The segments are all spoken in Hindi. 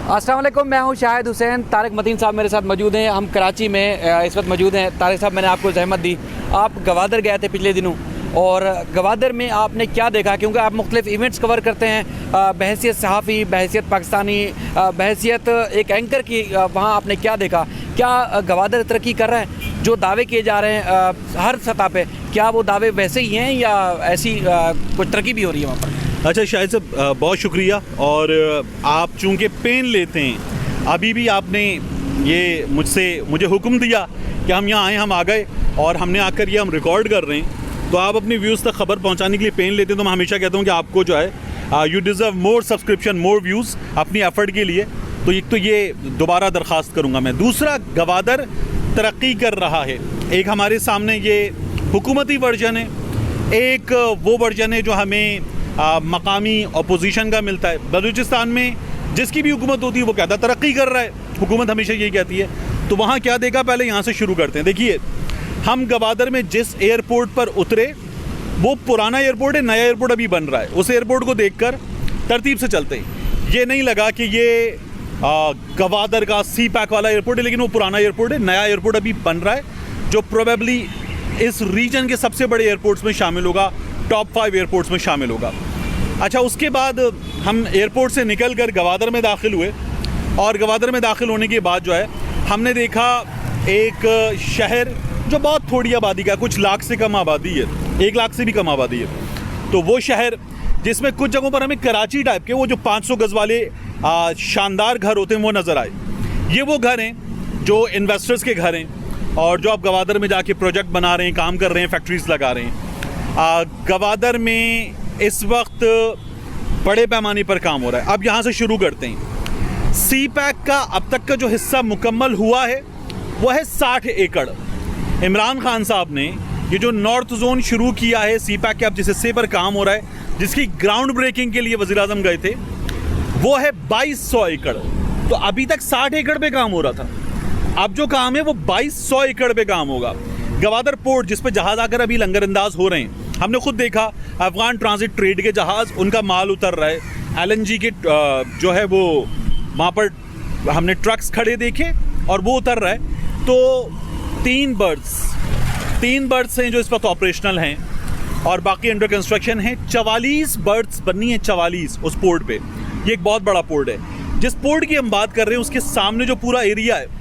अस्सलाम वालेकुम, मैं हूं शाहिद हुसैन। तारिक मतीन साहब मेरे साथ मौजूद हैं। हम कराची में इस वक्त मौजूद हैं। तारिक साहब, मैंने आपको ज़हमत दी, आप गवादर गए थे पिछले दिनों, और गवादर में आपने क्या देखा? क्योंकि आप मुख्तलिफ इवेंट्स कवर करते हैं, बहैसियत सहाफ़ी, बहैसियत पाकिस्तानी, बहैसियत एक एंकर की, वहाँ आपने क्या देखा? क्या गवादर तरक्की कर रहा है? जो दावे किए जा रहे हैं हर सतह पे, क्या वो दावे वैसे ही हैं या ऐसी कुछ तरक्की भी हो रही है वहाँ पर? अच्छा शाहिद साहब, बहुत शुक्रिया। और आप चूँकि पेन लेते हैं, अभी भी आपने ये मुझे हुक्म दिया कि हम यहाँ आए, हम आ गए और हमने आकर ये हम रिकॉर्ड कर रहे हैं, तो आप अपने व्यूज़ तक खबर पहुँचाने के लिए पेन लेते हैं। तो मैं हमेशा कहता हूँ कि आपको जो है you deserve more subscription, more views अपनी एफ़र्ट के लिए। तो एक तो ये दोबारा दरख्वास्त करूँगा मैं। दूसरा, गवादर तरक्की कर रहा है। एक हमारे सामने ये हुकूमती वर्जन है, एक वो वर्जन है जो हमें मकामी अपोजिशन का मिलता है। बलूचिस्तान में जिसकी भी हुकूमत होती है वो कहता है तरक्की कर रहा है, हुकूमत हमेशा यही कहती है। तो वहाँ क्या देखा, पहले यहाँ से शुरू करते हैं। देखिए, हम गवादर में जिस एयरपोर्ट पर उतरे वो पुराना एयरपोर्ट है, नया एयरपोर्ट अभी बन रहा है। उस एयरपोर्ट को देखकर तरतीब से चलते हैं, ये नहीं लगा कि ये गवादर का सी पैक वाला एयरपोर्ट है, लेकिन वो पुराना एयरपोर्ट है। नया एयरपोर्ट अभी बन रहा है जो प्रोबेबली इस रीजन के सबसे बड़े एयरपोर्ट्स में शामिल होगा, टॉप 5 एयरपोर्ट्स में शामिल होगा। अच्छा, उसके बाद हम एयरपोर्ट से निकल कर गवादर में दाखिल हुए, और गवादर में दाखिल होने के बाद जो है हमने देखा एक शहर जो बहुत थोड़ी आबादी का, कुछ लाख से कम आबादी है, 1 लाख से भी कम आबादी है। तो वो शहर जिसमें कुछ जगहों पर हमें कराची टाइप के वो जो 500 गज़ वाले शानदार घर होते हैं वो नज़र आए। ये वो घर हैं जो इन्वेस्टर्स के घर हैं, और जो आप गवादर में जाके प्रोजेक्ट बना रहे हैं, काम कर रहे हैं, फैक्ट्रीज़ लगा रहे हैं। गवादर में इस वक्त बड़े पैमाने पर काम हो रहा है। अब यहाँ से शुरू करते हैं। सी पैक का अब तक का जो हिस्सा मुकम्मल हुआ है वो है 60 एकड़। इमरान खान साहब ने ये जो नॉर्थ जोन शुरू किया है सी पैक के, अब जिस हिस्से पर काम हो रहा है, जिसकी ग्राउंड ब्रेकिंग के लिए वज़ीर आज़म गए थे, वो है 2200 एकड़। तो अभी तक 60 एकड़ पे काम हो रहा था, अब जो काम है वो 2200 एकड़ पे काम होगा। गवादर पोर्ट, जिस पे जहाज़ आकर अभी लंगरअंदाज हो रहे हैं, हमने खुद देखा अफगान ट्रांजिट ट्रेड के जहाज़, उनका माल उतर रहा है। LNG के जो है वो वहाँ पर हमने ट्रक्स खड़े देखे और वो उतर रहा है। तो 3 बर्ड्स हैं जो इस वक्त ऑपरेशनल हैं, और बाकी अंडर कंस्ट्रक्शन है। 44 बर्ड्स बननी है, 44 उस पोर्ट पे। ये एक बहुत बड़ा पोर्ट है। जिस पोर्ट की हम बात कर रहे हैं उसके सामने जो पूरा एरिया है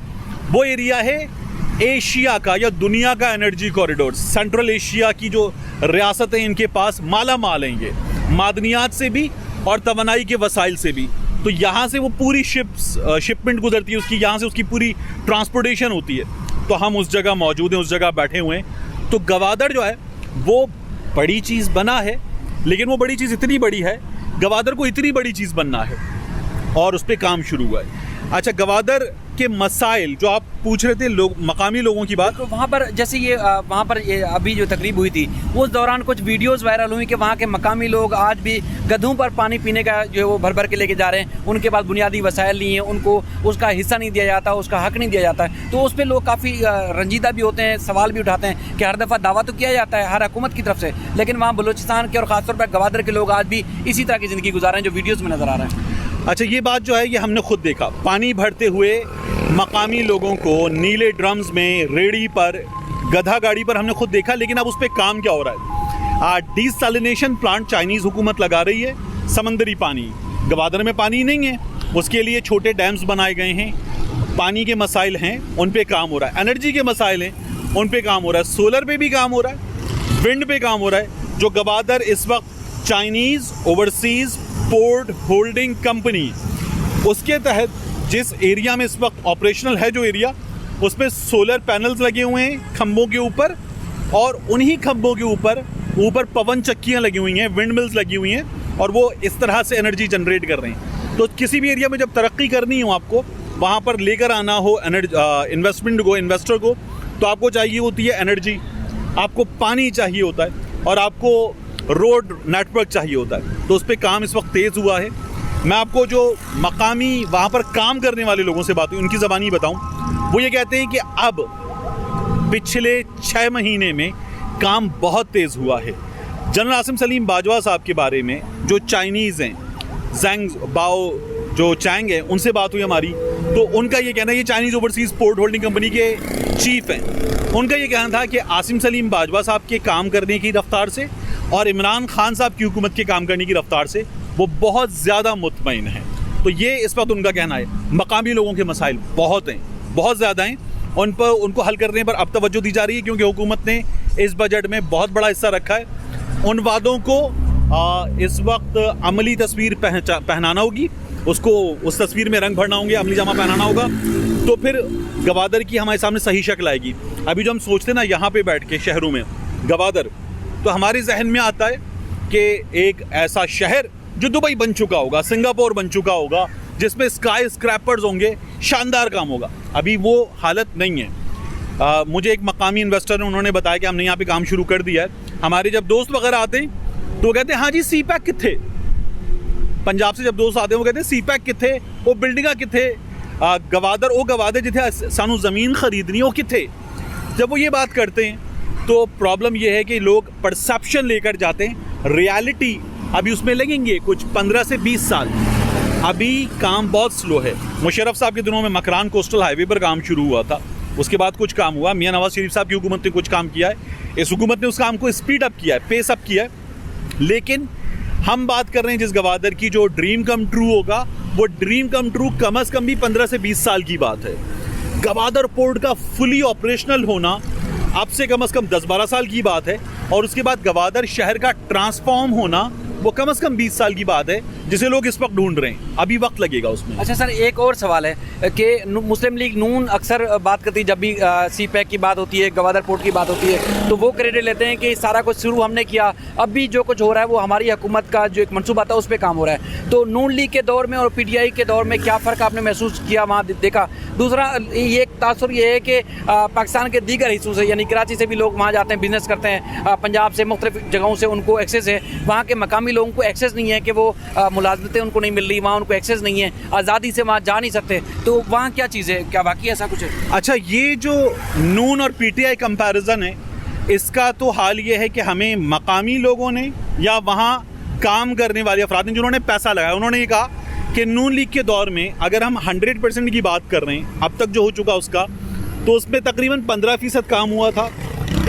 वो एरिया है एशिया का या दुनिया का एनर्जी कॉरिडोर। सेंट्रल एशिया की जो रियासतें इनके पास माला माल हैं, ये मादनियात से भी और तवानाई के वसाइल से भी। तो यहाँ से वो पूरी शिपमेंट गुजरती है उसकी, यहाँ से उसकी पूरी ट्रांसपोर्टेशन होती है। तो हम उस जगह मौजूद हैं, उस जगह बैठे हुए हैं। तो गवादर जो है वो बड़ी चीज़ बना है, लेकिन वो बड़ी चीज़ इतनी बड़ी है, गवादर को इतनी बड़ी चीज़ बनना है, और उस पर काम शुरू हुआ है। अच्छा, गवादर के मसाइल जो आप पूछ रहे थे, मकामी लोगों की बात, तो वहाँ पर जैसे ये वहाँ पर ये अभी जो तकरीब हुई थी उस दौरान कुछ वीडियोस वायरल हुई कि वहाँ के मकामी लोग आज भी गधों पर पानी पीने का जो है वो भर भर के लेके जा रहे हैं। उनके पास बुनियादी वसाइल नहीं है, उनको उसका हिस्सा नहीं दिया जाता, उसका हक नहीं दिया जाता है। तो उस पर लोग काफ़ी रंजीदा भी होते हैं, सवाल भी उठाते हैं कि हर दफ़ा दावा तो किया जाता है हर हुकूमत की तरफ से, लेकिन वहाँ बलूचिस्तान के और ख़ासतौर पर गवादर के लोग आज भी इसी तरह की ज़िंदगी गुजार रहे हैं जो वीडियोज़ में नज़र आ रहा है। अच्छा, ये बात जो है ये हमने खुद देखा। पानी भरते हुए मकामी लोगों को नीले ड्रम्स में, रेड़ी पर, गधा गाड़ी पर हमने खुद देखा। लेकिन अब उस पर काम क्या हो रहा है? डिसैलिनेशन प्लांट चाइनीज़ हुकूमत लगा रही है। समंदरी पानी, गवादर में पानी नहीं है, उसके लिए छोटे डैम्स बनाए गए हैं। पानी के मसाइल हैं, उन पे काम हो रहा है। एनर्जी के मसाइल हैं, उन पे काम हो रहा है। सोलर पे भी काम हो रहा है, विंड पे काम हो रहा है। जो गवादर इस वक्त Chinese overseas port holding company, उसके तहत जिस एरिया में इस वक्त ऑपरेशनल है, जो एरिया, उसमें सोलर पैनल्स लगे हुए हैं खंभों के ऊपर, और उन्हीं खंभों के ऊपर पवन चक्कियाँ लगी हुई हैं, विंड मिल्स लगी हुई हैं, और वो इस तरह से एनर्जी जनरेट कर रहे हैं। तो किसी भी एरिया में जब तरक्की करनी हो, आपको वहाँ पर लेकर आना हो इन्वेस्टमेंट को, इन्वेस्टर को, तो आपको चाहिए होती है एनर्जी, आपको पानी चाहिए होता है, और आपको रोड नेटवर्क चाहिए होता है। तो उस पर काम इस वक्त तेज़ हुआ है। मैं आपको जो मकामी वहाँ पर काम करने वाले लोगों से बात हुई, उनकी ज़बानी बताऊँ, वो ये कहते हैं कि अब पिछले 6 महीने में काम बहुत तेज़ हुआ है। जनरल आसिम सलीम बाजवा साहब के बारे में, जो चाइनीज़ हैं, जेंग बाओ जो चैंग है उनसे बात हुई हमारी, तो उनका ये कहना है, ये Chinese overseas port holding company के चीफ हैं, उनका ये कहना था कि आसिम सलीम बाजवा साहब के काम करने की रफ्तार से और इमरान खान साहब की हुकूमत के काम करने की रफ्तार से वो बहुत ज़्यादा मुतमईन हैं। तो ये इस वक्त उनका कहना है। मकामी लोगों के मसाइल बहुत हैं, बहुत ज़्यादा हैं, उन पर उनको हल करने पर अब तवज्जो दी जा रही है, क्योंकि हुकूमत ने इस बजट में बहुत बड़ा हिस्सा रखा है। उन वादों को इस वक्त अमली तस्वीर पहनाना होगी, उसको उस तस्वीर में रंग भरना होंगे, अमली जामा पहनाना होगा, तो फिर गवादर की हमारे सामने सही शक्ल आएगी। अभी जो हम सोचते ना यहाँ पे बैठ के शहरों में गवादर, तो हमारे जहन में आता है कि एक ऐसा शहर जो दुबई बन चुका होगा, सिंगापुर बन चुका होगा, जिसमें स्काई स्क्रैपर्स होंगे, शानदार काम होगा। अभी वो हालत नहीं है। मुझे एक मकामी इन्वेस्टर ने उन्होंने बताया कि हमने यहाँ पे काम शुरू कर दिया है। हमारे जब दोस्त वगैरह आते हैं तो वो कहते हैं हाँ जी सी पैक किथे, पंजाब से जब दोस्त आते हैं वो कहते हैं सी पैक किथे, वो बिल्डिंगा किथे, गवादर वो गवादर जिथे सानू ज़मीन खरीदनी वो किथे। जब वो ये बात करते हैं तो प्रॉब्लम ये है कि लोग परसेप्शन लेकर जाते हैं, रियलिटी अभी उसमें लगेंगे कुछ 15 से 20 साल। अभी काम बहुत स्लो है। मुशर्रफ साहब के दिनों में मकरान कोस्टल हाईवे पर काम शुरू हुआ था, उसके बाद कुछ काम हुआ, मियां नवाज शरीफ साहब की हुकूमत ने कुछ काम किया है, इस हुकूमत ने उस काम को स्पीड अप किया है, पेस अप किया है। लेकिन हम बात कर रहे हैं जिस गवादर की जो ड्रीम कम ट्रू होगा, वो ड्रीम कम ट्रू कम अज़ कम भी 15 से 20 साल की बात है। गवादर पोर्ट का फुली ऑपरेशनल होना अब से कम 10-12 साल की बात है, और उसके बाद गवादर शहर का ट्रांसफॉर्म होना वो कम से कम 20 साल की बात है, जिसे लोग इस वक्त ढूंढ रहे हैं। अभी वक्त लगेगा उसमें। अच्छा सर, एक और सवाल है कि मुस्लिम लीग नून अक्सर बात करती है, जब भी सी पैक की बात होती है, गवादर पोर्ट की बात होती है, तो वो क्रेडिट लेते हैं कि सारा कुछ शुरू हमने किया, अब भी जो कुछ हो रहा है वो हमारी हुकूमत का जो एक मनसूबा था उस पर काम हो रहा है। तो नून लीग के दौर में और PTI के दौर में क्या फ़र्क आपने महसूस किया, वहाँ देखा? दूसरा ये एक तासुर ये है कि पाकिस्तान के दीगर हिस्सों से, यानी कराची से भी लोग वहाँ जाते हैं, बिजनेस करते हैं, पंजाब से मुख्तलिफ जगहों से उनको एक्सेस है, वहाँ के मकामी लोगों को एक्सेस नहीं है कि वो मुलाजमतें उनको नहीं मिल रही, वहाँ उनको एक्सेस नहीं है, आज़ादी से वहाँ जा नहीं सकते। तो वहाँ क्या चीज़ है, क्या वाकई ऐसा कुछ है? अच्छा, ये जो नून और PTI कंपैरिजन है, इसका तो हाल ये है कि हमें मकामी लोगों ने या वहाँ काम करने वाले अफराद ने जिन्होंने पैसा लगाया, उन्होंने ये कहा कि नून लीग के दौर में अगर हम 100% की बात कर रहे हैं अब तक जो हो चुका उसका, तो उसमें तकरीबन 15% काम हुआ था।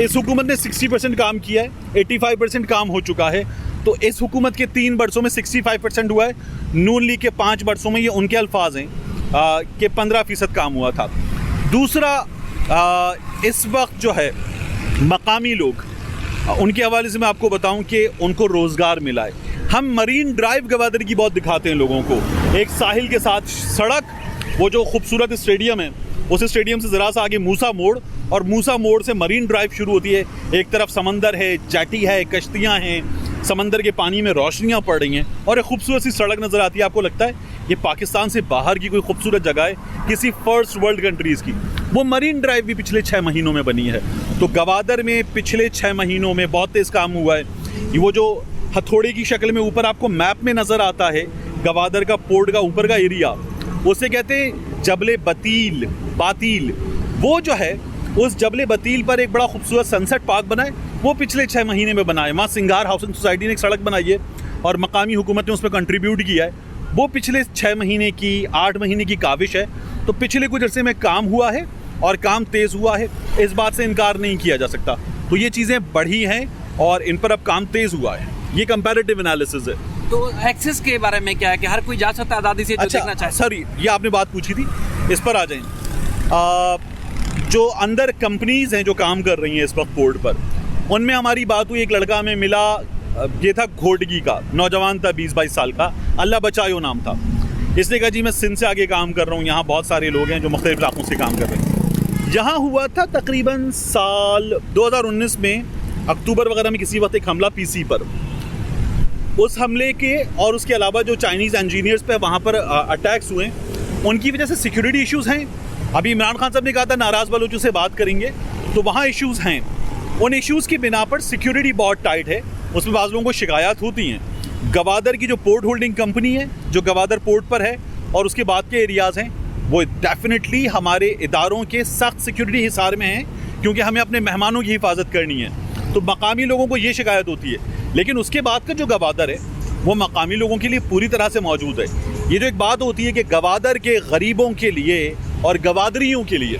इस हुकूमत ने 60% काम किया है, 85% काम हो चुका है। तो इस हुकूमत के 3 वर्षों में 65% हुआ है, नून लीग के 5 वर्षों में, ये उनके अल्फाज हैं कि 15% काम हुआ था। दूसरा, इस वक्त जो है मकामी लोग, उनके हवाले से मैं आपको बताऊं कि उनको रोज़गार मिला है। हम मरीन ड्राइव गवादर की बहुत दिखाते हैं लोगों को, एक साहिल के साथ सड़क, वो जो खूबसूरत स्टेडियम है, उस स्टेडियम से ज़रा सा आगे मूसा मोड़, और मूसा मोड़ से मरीन ड्राइव शुरू होती है। एक तरफ समंदर है, जेटी है, कश्तियाँ हैं, समंदर के पानी में रोशनियाँ पड़ रही हैं, और एक खूबसूरत सी सड़क नज़र आती है। आपको लगता है ये पाकिस्तान से बाहर की कोई खूबसूरत जगह है, किसी फर्स्ट वर्ल्ड कंट्रीज़ की। वो मरीन ड्राइव भी पिछले 6 महीनों में बनी है। तो गवादर में पिछले 6 महीनों में बहुत तेज़ काम हुआ है। वो जो हथौड़े की शक्ल में ऊपर आपको मैप में नज़र आता है, गवादर का पोर्ट का ऊपर का एरिया, उसे कहते हैं जबले बातील। वो जो है, उस जबले बतील पर एक बड़ा खूबसूरत सनसेट पार्क बना है, वो पिछले 6 महीने में बना है। वहाँ सिंगार हाउसिंग सोसाइटी ने एक सड़क बनाई है और मकामी हुकूमत ने उसमें कंट्रीब्यूट किया है। वो पिछले 6 महीने की 8 महीने की काविश है। तो पिछले कुछ अरसे में काम हुआ है और काम तेज़ हुआ है, इस बात से इनकार नहीं किया जा सकता। तो ये चीज़ें बढ़ी हैं और इन पर अब काम तेज़ हुआ है। ये कंपैरेटिव एनालिसिस है। तो एक्सेस के बारे में क्या है कि हर कोई जा सकता है आज़ादी से, जो देखना चाहे? सर, ये आपने बात पूछी थी, इस पर आ जाएं। जो अंदर कंपनीज़ हैं जो काम कर रही हैं इस वक्त पोर्ट पर, उनमें हमारी बात हुई। एक लड़का हमें मिला, ये था घोटगी का, नौजवान था, 20-22 साल का, अल्लाह बचायो नाम था। इसने कहा जी मैं सिंध से आगे काम कर रहा हूँ, यहाँ बहुत सारे लोग हैं जो मुख्तलिफ इलाकों से काम कर रहे हैं। यहाँ हुआ था तकरीबन साल 2019 में अक्टूबर वगैरह में किसी वक्त एक हमला PC पर। उस हमले के और उसके अलावा जो चाइनीज़ इंजीनियर्स पे वहाँ पर अटैक्स हुए, उनकी वजह से सिक्योरिटी इश्यूज़ हैं। अभी इमरान खान साहब ने कहा था नाराज़ बलोचों से बात करेंगे, तो वहाँ इश्यूज़ हैं। उन इश्यूज़ की बिना पर सिक्योरिटी बहुत टाइट है, उसमें बाज़ लोगों को शिकायत होती हैं। गवादर की जो पोर्ट होल्डिंग कंपनी है, जो गवादर पोर्ट पर है, और उसके बाद के एरियाज़ हैं, वो डेफिनेटली हमारे इदारों के सख्त सिक्योरिटी हिसार में हैं, क्योंकि हमें अपने मेहमानों की हिफाजत करनी है। तो मकामी लोगों को ये शिकायत होती है। लेकिन उसके बाद का जो गवादर है वो मकामी लोगों के लिए पूरी तरह से मौजूद है। ये जो एक बात होती है कि गवादर के गरीबों के लिए और गवादरियों के लिए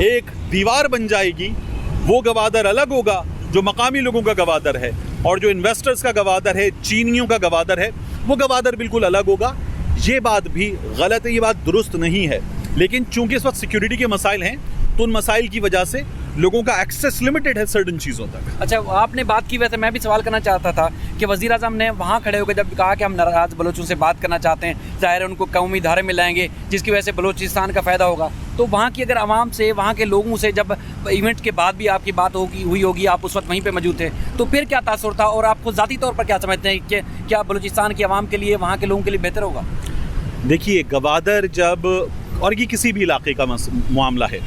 एक दीवार बन जाएगी, वो गवादर अलग होगा जो मकामी लोगों का गवादर है, और जो इन्वेस्टर्स का गवादर है, चीनियों का गवादर है, वो गवादर बिल्कुल अलग होगा। ये बात भी गलत है, ये बात दुरुस्त नहीं है। लेकिन चूंकि इस वक्त सिक्योरिटी के मसाइल हैं, तो उन मसाइल की वजह से लोगों का एक्सेस लिमिटेड है सर्टन चीज़ों तक। अच्छा, आपने बात की, वैसे मैं भी सवाल करना चाहता था कि वज़ीर आज़म ने वहाँ खड़े होकर जब कहा कि हम नाराज़ बलोचों से बात करना चाहते हैं, ज़ाहिर है उनको कौमी धारे में लाएंगे जिसकी वजह से बलूचिस्तान का फ़ायदा होगा, तो वहाँ की अगर आवाम से, वहाँ के लोगों से जब इवेंट के बाद भी आपकी बात हुई होगी, आप उस वक्त वहीं पर मौजूद थे, तो फिर क्या तासुर था और आपको ज़ाती तौर पर क्या समझते हैं कि क्या बलूचिस्तान की आवाम के लिए, वहाँ के लोगों के लिए बेहतर होगा? देखिए, गवादर जब, और ये किसी भी इलाके का मामला है,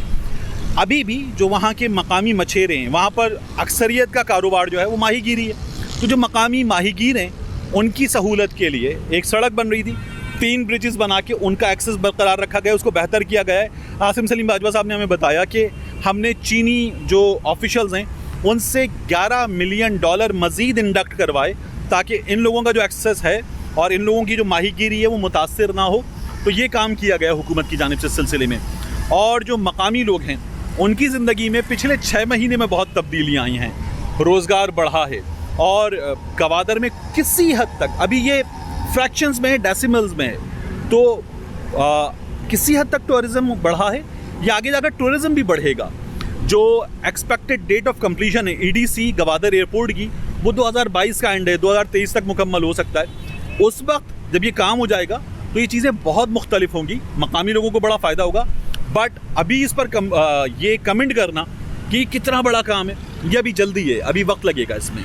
अभी भी जो वहाँ के मकामी मछेरे हैं, वहाँ पर अक्सरियत का कारोबार जो है वो माहीगीरी है। तो जो मकामी माहीगीर हैं उनकी सहूलत के लिए एक सड़क बन रही थी, 3 ब्रिजेस बना के उनका एक्सेस बरकरार रखा गया, उसको बेहतर किया गया है। आसिम सलीम बाजवा साहब ने हमें बताया कि हमने चीनी जो ऑफिशल्स हैं उनसे $11 मिलियन मज़ीद इंडक्ट करवाए ताकि इन लोगों का जो एक्सेस है और इन लोगों की जो माहीगीरी है वो मुतासिर ना हो। तो ये काम किया गया हुकूमत की जानिब से इस सिलसिले में। और जो मकामी लोग हैं उनकी ज़िंदगी में पिछले 6 महीने में बहुत तब्दीलियाँ आई हैं, रोज़गार बढ़ा है, और गवादर में किसी हद तक, अभी ये फ्रैक्शंस में, डेसिमल्स में है, तो किसी हद तक टूरिज़्म बढ़ा है। ये आगे जाकर टूरिज़्म भी बढ़ेगा। जो एक्सपेक्टेड डेट ऑफ कंप्लीशन है EDC गवादर एयरपोर्ट की, वो 2022 का एंड है, 2023 तक मुकम्मल हो सकता है। उस वक्त जब ये काम हो जाएगा तो ये चीज़ें बहुत मुख्तलिफ होंगी, मकामी लोगों को बड़ा फ़ायदा होगा। बट अभी इस पर ये कमेंट करना कि कितना बड़ा काम है, ये अभी जल्दी है, अभी वक्त लगेगा इसमें।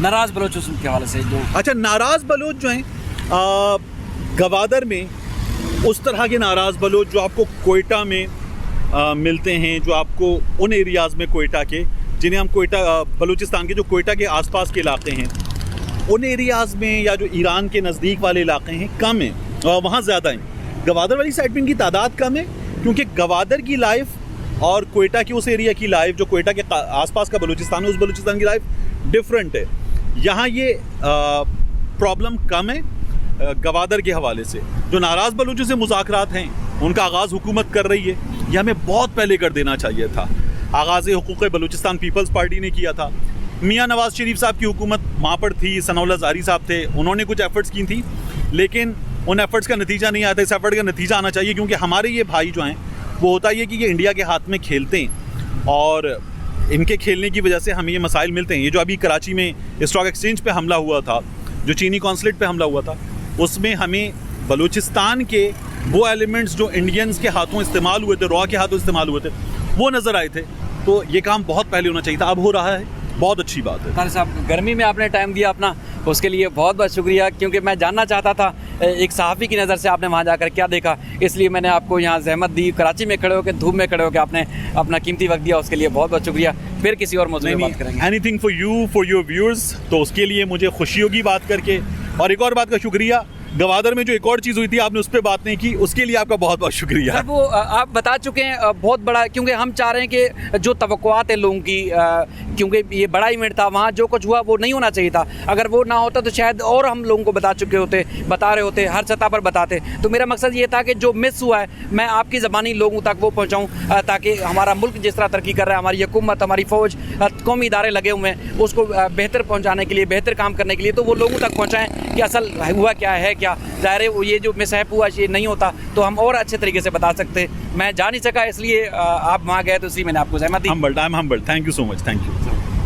नाराज़ बलोच के हवाले से जो, अच्छा, नाराज़ बलोच जो हैं गवादर में, उस तरह के नाराज़ बलोच जो आपको कोयटा में मिलते हैं, जो आपको उन एरियाज़ में कोयटा के, जिन्हें हम कोयटा बलूचिस्तान के जो कोयटा के आसपास के इलाके हैं, उन एरियाज़ में या जो ईरान के नज़दीक वाले इलाके हैं, कम हैं, वहाँ ज़्यादा हैं। गवादर वाली साइड में इनकी तादाद कम है, क्योंकि गवादर की लाइफ और कोयटा की उस एरिया की लाइफ, जो कोयटा के आसपास का बलूचिस्तान है, उस बलूचिस्तान की लाइफ डिफरेंट है। यहाँ ये प्रॉब्लम कम है गवादर के हवाले से। जो नाराज़ बलूचों से मुज़ाकरात हैं उनका आगाज़ हुकूमत कर रही है, ये हमें बहुत पहले कर देना चाहिए था। आगाज़ हुकूक़ बलूचिस्तान पीपल्स पार्टी ने किया था। मियाँ नवाज़ शरीफ साहब की हुकूमत वहाँ पर थी, सनाउल्लाह ज़ाहरी साहब थे, उन्होंने कुछ एफ़र्ट्स की थी, लेकिन उन एफ़र्ट्स का नतीजा नहीं आता। इस एफ़र्ट का नतीजा आना चाहिए, क्योंकि हमारे ये भाई जो हैं वो होता ही है कि ये इंडिया के हाथ में खेलते हैं, और इनके खेलने की वजह से हमें ये मसाइल मिलते हैं। ये जो अभी कराची में स्टॉक एक्सचेंज पे हमला हुआ था, जो चीनी कॉन्सुलेट पे हमला हुआ था, उसमें हमें बलूचिस्तान के वो एलिमेंट्स जो इंडियंस के हाथों इस्तेमाल हुए थे, रॉ के हाथों इस्तेमाल हुए थे, वो नज़र आए थे। तो ये काम बहुत पहले होना चाहिए था, अब हो रहा है, बहुत अच्छी बात है। तारिक साहब, गर्मी में आपने टाइम दिया अपना, उसके लिए बहुत बहुत शुक्रिया, क्योंकि मैं जानना चाहता था एक सहाफ़ी की नज़र से आपने वहाँ जाकर क्या देखा, इसलिए मैंने आपको यहाँ ज़हमत दी, कराची में खड़े होकर, धूप में खड़े होकर आपने अपना कीमती वक्त दिया, उसके लिए बहुत बहुत शुक्रिया। फिर किसी और मौजूद में बात करेंगे। Anything for you, for your viewers, तो उसके लिए मुझे खुशी होगी बात करके। और एक और बात का शुक्रिया, गवादर में जो एक और चीज़ हुई थी आपने उस पर बात नहीं की, उसके लिए आपका बहुत बहुत शुक्रिया। सर, वो आप बता चुके हैं बहुत बड़ा, क्योंकि हम चाह रहे हैं कि जो तवक्कुआत है लोगों की, क्योंकि ये बड़ा इवेंट था, वहाँ जो कुछ हुआ वो नहीं होना चाहिए था। अगर वो ना होता तो शायद और हम लोगों को बता रहे होते, हर सतह पर बताते। तो मेरा मकसद ये था कि जो मिस हुआ है मैं आपकी ज़बानी लोगों तक वो पहुँचाऊँ, ताकि हमारा मुल्क जिस तरह तरक्की कर रहा है, हमारी हुकूमत, हमारी फ़ौज, कौमी इदारे लगे हुए हैं, उसको बेहतर पहुँचाने के लिए, बेहतर काम करने के लिए, तो वो लोगों तक पहुँचाएँ कि असल हुआ क्या है, क्या ज़ाहिर है ये जो मिसहैप हुआ ये नहीं होता तो हम और अच्छे तरीके से बता सकते। मैं जा नहीं सका, इसलिए आप वहाँ गए, तो इसलिए मैंने आपको ज़हमत दी। Humbled, I am humbled, thank you so much, thank you.